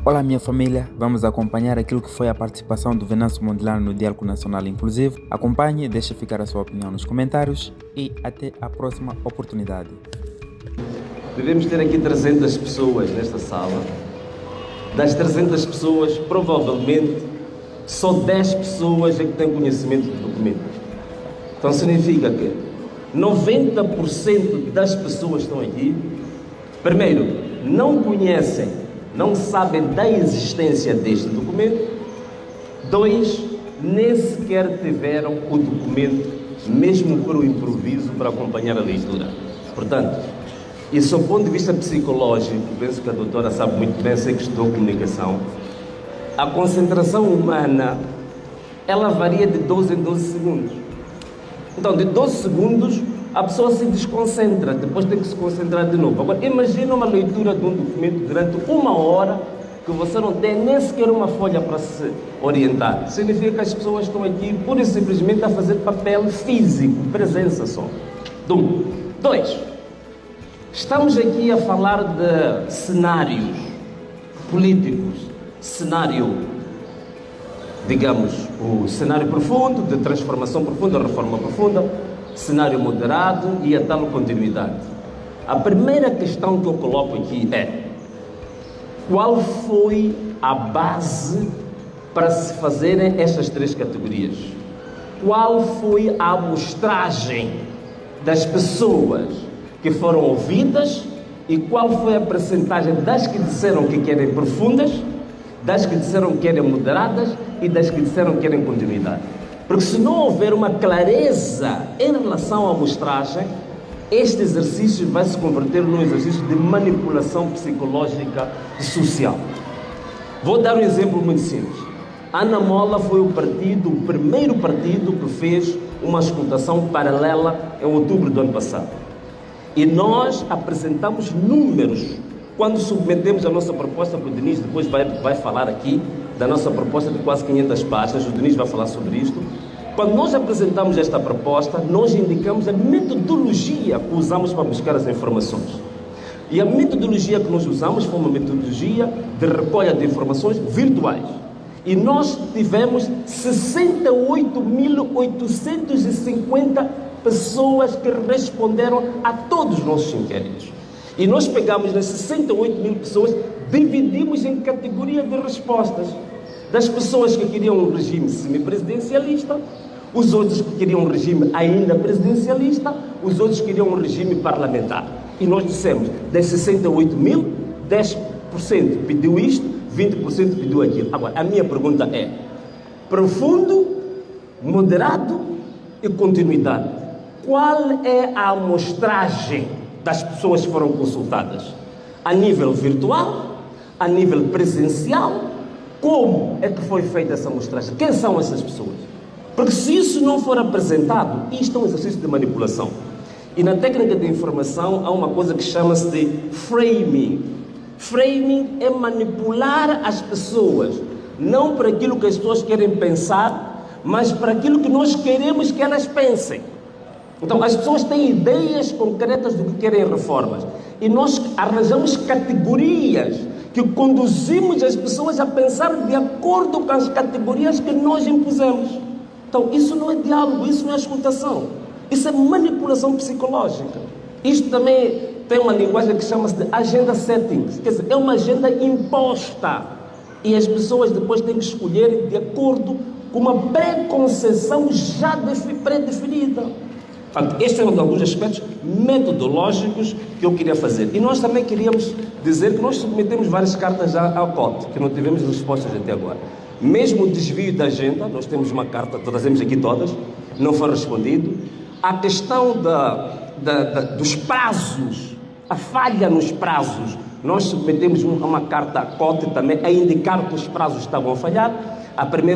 Olá minha família, vamos acompanhar aquilo que foi a participação do Venâncio Mondlane no Diálogo Nacional Inclusivo. Acompanhe, deixe ficar a sua opinião nos comentários e até a próxima oportunidade. Devemos ter aqui 300 pessoas nesta sala. Das 300 pessoas, provavelmente, só 10 pessoas é que têm conhecimento do documento. Então significa que 90% das pessoas que estão aqui, primeiro, não conhecem, não sabem da existência deste documento. 2, nem sequer tiveram o documento, mesmo por um improviso, para acompanhar a leitura. Portanto, e sob o ponto de vista psicológico, penso que a doutora sabe muito bem, sei que estudou comunicação, a concentração humana, ela varia de 12 em 12 segundos. Então, de 12 segundos, a pessoa se desconcentra, depois tem que se concentrar de novo. Agora, imagina uma leitura de um documento durante 1 hora, que você não tem nem sequer uma folha para se orientar. Significa que as pessoas estão aqui, pura e simplesmente, a fazer papel físico, presença só. 2, estamos aqui a falar de cenários políticos, cenário, digamos, o cenário profundo, de transformação profunda, reforma profunda, cenário moderado e a tal continuidade. A primeira questão que eu coloco aqui é: qual foi a base para se fazerem estas 3 categorias? Qual foi a amostragem das pessoas que foram ouvidas e qual foi a percentagem das que disseram que querem profundas, das que disseram que querem moderadas e das que disseram que querem continuidade? Porque se não houver uma clareza em relação à amostragem, este exercício vai se converter num exercício de manipulação psicológica e social. Vou dar um exemplo muito simples. Ana Mola foi o primeiro partido que fez uma escutação paralela em outubro do ano passado. E nós apresentamos números quando submetemos a nossa proposta para o Diniz. Depois vai falar aqui da nossa proposta de quase 500 páginas, o Diniz vai falar sobre isto. Quando nós apresentamos esta proposta, nós indicamos a metodologia que usamos para buscar as informações. E a metodologia que nós usamos foi uma metodologia de recolha de informações virtuais. E nós tivemos 68.850 pessoas que responderam a todos os nossos inquéritos. E nós pegamos nas 68 mil pessoas, dividimos em categorias de respostas. Das pessoas que queriam um regime semipresidencialista, os outros que queriam um regime ainda presidencialista, os outros que queriam um regime parlamentar. E nós dissemos, das 68 mil, 10% pediu isto, 20% pediu aquilo. Agora, a minha pergunta é: profundo, moderado e continuidade. Qual é a amostragem das pessoas que foram consultadas? A nível virtual? A nível presencial? Como é que foi feita essa amostragem? Quem são essas pessoas? Porque se isso não for apresentado, isto é um exercício de manipulação. E na técnica de informação há uma coisa que chama-se de framing. Framing é manipular as pessoas, não para aquilo que as pessoas querem pensar, mas para aquilo que nós queremos que elas pensem. Então as pessoas têm ideias concretas do que querem reformas. E nós arranjamos categorias que conduzimos as pessoas a pensar de acordo com as categorias que nós impusemos. Então, isso não é diálogo, isso não é escutação. Isso é manipulação psicológica. Isto também tem uma linguagem que chama-se de agenda settings. Quer dizer, é uma agenda imposta. E as pessoas depois têm que escolher de acordo com uma preconceição já pré-definida. Portanto, este é um dos aspectos metodológicos que eu queria fazer. E nós também queríamos dizer que nós submetemos várias cartas já ao COT, que não tivemos respostas até agora. Mesmo o desvio da agenda, nós temos uma carta, trazemos aqui todas, não foi respondido. A questão dos prazos, a falha nos prazos, nós submetemos uma carta à COT também a indicar que os prazos estavam a falhar.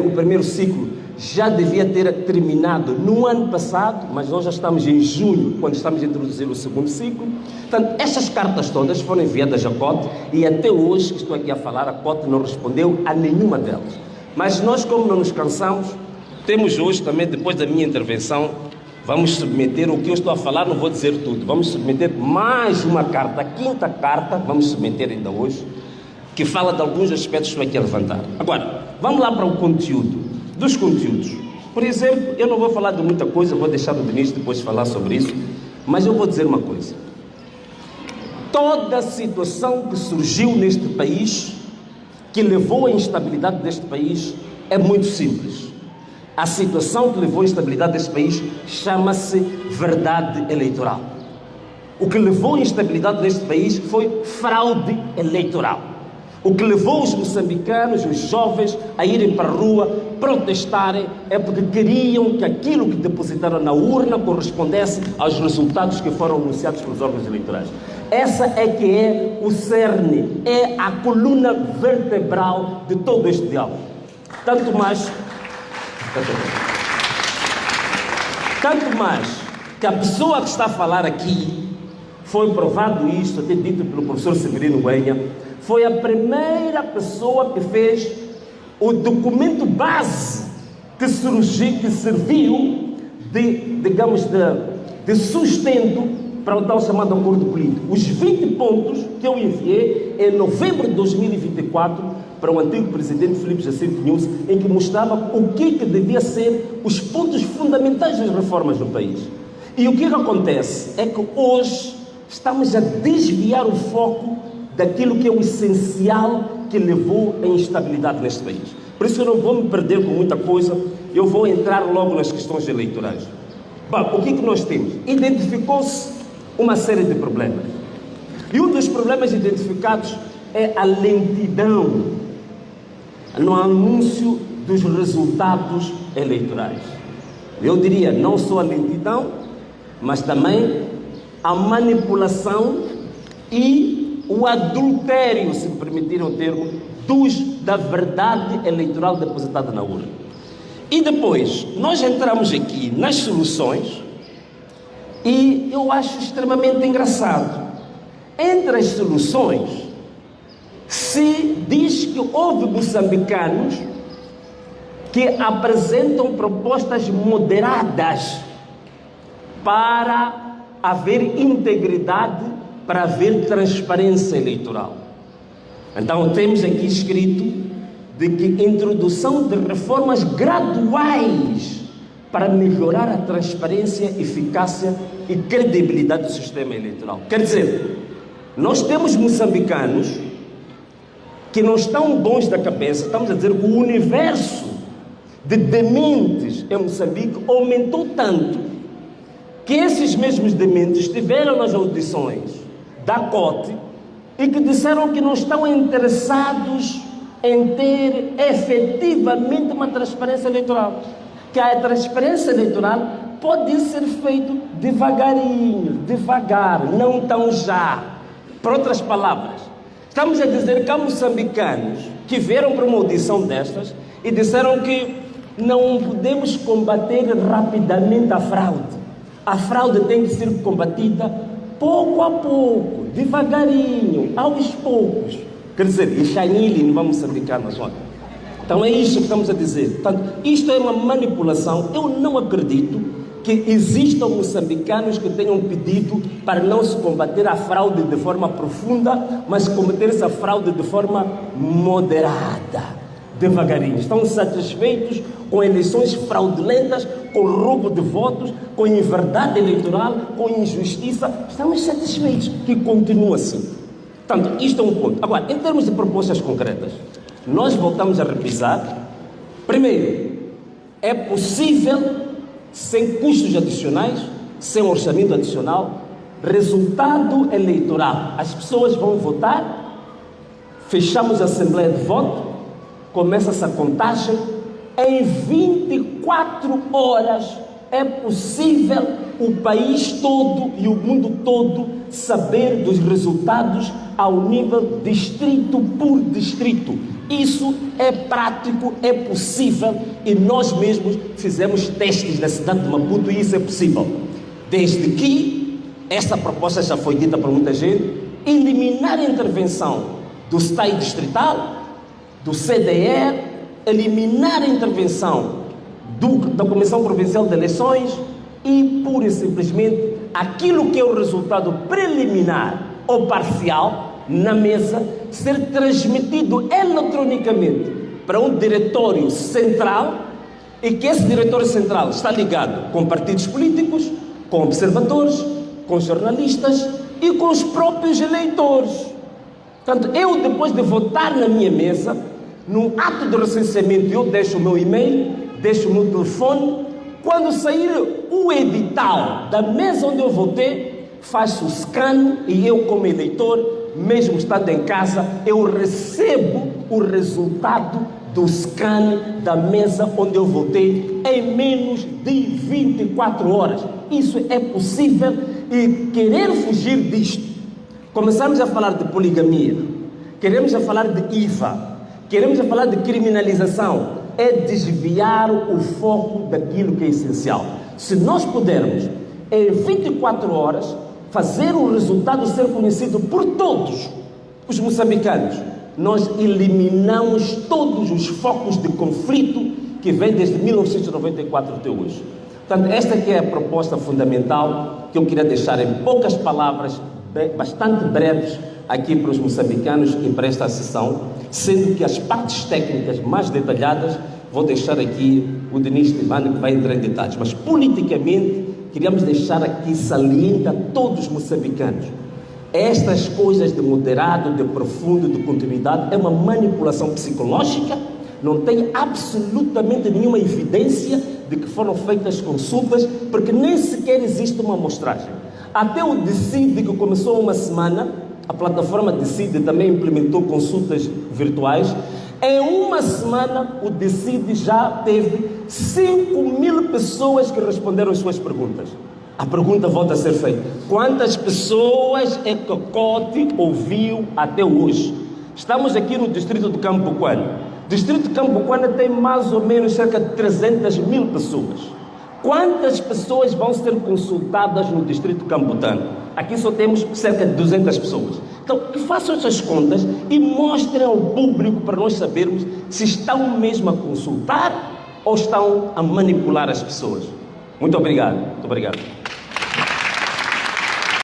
O primeiro ciclo já devia ter terminado no ano passado, mas nós já estamos em junho, quando estamos a introduzir o segundo ciclo. Portanto, estas cartas todas foram enviadas à COT e até hoje, que estou aqui a falar, a COT não respondeu a nenhuma delas. Mas nós, como não nos cansamos, temos hoje também, depois da minha intervenção, vamos submeter o que eu estou a falar, não vou dizer tudo, vamos submeter mais uma carta, a quinta carta, vamos submeter ainda hoje, que fala de alguns aspectos que eu aqui a levantar. Agora, vamos lá para o conteúdo, dos conteúdos. Por exemplo, eu não vou falar de muita coisa, vou deixar o Denis depois falar sobre isso, mas eu vou dizer uma coisa. Toda a situação que surgiu neste país, que levou à instabilidade deste país, é muito simples. A situação que levou à instabilidade deste país chama-se verdade eleitoral. O que levou à instabilidade deste país foi fraude eleitoral. O que levou os moçambicanos, os jovens, a irem para a rua, protestarem, é porque queriam que aquilo que depositaram na urna correspondesse aos resultados que foram anunciados pelos órgãos eleitorais. Essa é que é o cerne, é a coluna vertebral de todo este diálogo. Tanto mais que a pessoa que está a falar aqui, foi provado isto, até dito pelo professor Severino Guenha, foi a primeira pessoa que fez o documento base que serviu de sustento para o tal chamado acordo político. Os 20 pontos que eu enviei em novembro de 2024 para o antigo presidente Filipe Jacinto Nunes, em que mostrava o que devia ser os pontos fundamentais das reformas no país. E o que acontece é que hoje estamos a desviar o foco daquilo que é o essencial que levou à instabilidade neste país. Por isso eu não vou me perder com muita coisa, eu vou entrar logo nas questões eleitorais. Bom, o que nós temos? Identificou-se uma série de problemas. E um dos problemas identificados é a lentidão no anúncio dos resultados eleitorais. Eu diria não só a lentidão, mas também a manipulação e o adultério, se me permitirem o termo, da verdade eleitoral depositada na urna. E depois, nós entramos aqui nas soluções e eu acho extremamente engraçado. Entre as soluções, se diz que houve moçambicanos que apresentam propostas moderadas para haver integridade, para haver transparência eleitoral. Então temos aqui escrito de que introdução de reformas graduais para melhorar a transparência, eficácia e credibilidade do sistema eleitoral. Quer dizer, nós temos moçambicanos que não estão bons da cabeça, estamos a dizer que o universo de dementes em Moçambique aumentou tanto que esses mesmos dementes estiveram nas audições da COTE e que disseram que não estão interessados em ter efetivamente uma transparência eleitoral. Que a transparência eleitoral pode ser feita devagarinho, devagar, não tão já. Por outras palavras, estamos a dizer que há moçambicanos que vieram para uma audição destas e disseram que não podemos combater rapidamente a fraude. A fraude tem que ser combatida pouco a pouco, devagarinho, aos poucos. Quer dizer, e Xanili não vamos moçambicar na zona. Então é isso que estamos a dizer. Portanto, isto é uma manipulação. Eu não acredito que existam moçambicanos que tenham pedido para não se combater a fraude de forma profunda, mas combater essa fraude de forma moderada, devagarinho. Estão satisfeitos com eleições fraudulentas, com roubo de votos, com inverdade eleitoral, com injustiça. Estamos satisfeitos que continue assim. Portanto, isto é um ponto. Agora, em termos de propostas concretas, nós voltamos a repisar. Primeiro, é possível, sem custos adicionais, sem orçamento adicional, resultado eleitoral. As pessoas vão votar, fechamos a assembleia de voto, começa-se a contagem, em 24 horas é possível o país todo e o mundo todo saber dos resultados ao nível distrito por distrito. Isso é prático, é possível e nós mesmos fizemos testes na cidade de Maputo e isso é possível. Desde que, essa proposta já foi dita por muita gente, eliminar a intervenção do STAI distrital, do CDR, eliminar a intervenção da Comissão Provincial de Eleições e, pura e simplesmente, aquilo que é o resultado preliminar ou parcial, na mesa, ser transmitido eletronicamente para um diretório central, e que esse diretório central está ligado com partidos políticos, com observadores, com jornalistas e com os próprios eleitores. Portanto, eu, depois de votar na minha mesa, no ato de recenseamento, eu deixo o meu e-mail, deixo o meu telefone. Quando sair o edital da mesa onde eu votei, faço o scan e eu, como eleitor, mesmo estando em casa, eu recebo o resultado do scan da mesa onde eu votei em menos de 24 horas. Isso é possível, e querer fugir disto, começamos a falar de poligamia, queremos a falar de IVA, queremos a falar de criminalização, é desviar o foco daquilo que é essencial. Se nós pudermos, em 24 horas, fazer o resultado ser conhecido por todos os moçambicanos, nós eliminamos todos os focos de conflito que vem desde 1994 até hoje. Portanto, esta aqui é a proposta fundamental que eu queria deixar em poucas palavras, bastante breves, aqui para os moçambicanos e para esta sessão, sendo que as partes técnicas mais detalhadas vou deixar aqui o Denis Tivani, que vai entrar em detalhes. Mas politicamente, queríamos deixar aqui saliente a todos os moçambicanos. Estas coisas de moderado, de profundo, de continuidade, é uma manipulação psicológica, não tem absolutamente nenhuma evidência de que foram feitas consultas, porque nem sequer existe uma amostragem. Até o Decide, que começou uma semana, a plataforma Decide também implementou consultas virtuais. Em uma semana, o Decide já teve 5.000 pessoas que responderam as suas perguntas. A pergunta volta a ser feita: quantas pessoas é que Cote ouviu até hoje? Estamos aqui no distrito de Camboquane. O distrito de Camboquane tem mais ou menos cerca de 300.000 pessoas. Quantas pessoas vão ser consultadas no distrito de Cambutano? Aqui só temos cerca de 200 pessoas. Então, que façam essas contas e mostrem ao público para nós sabermos se estão mesmo a consultar ou estão a manipular as pessoas. Muito obrigado. Muito obrigado.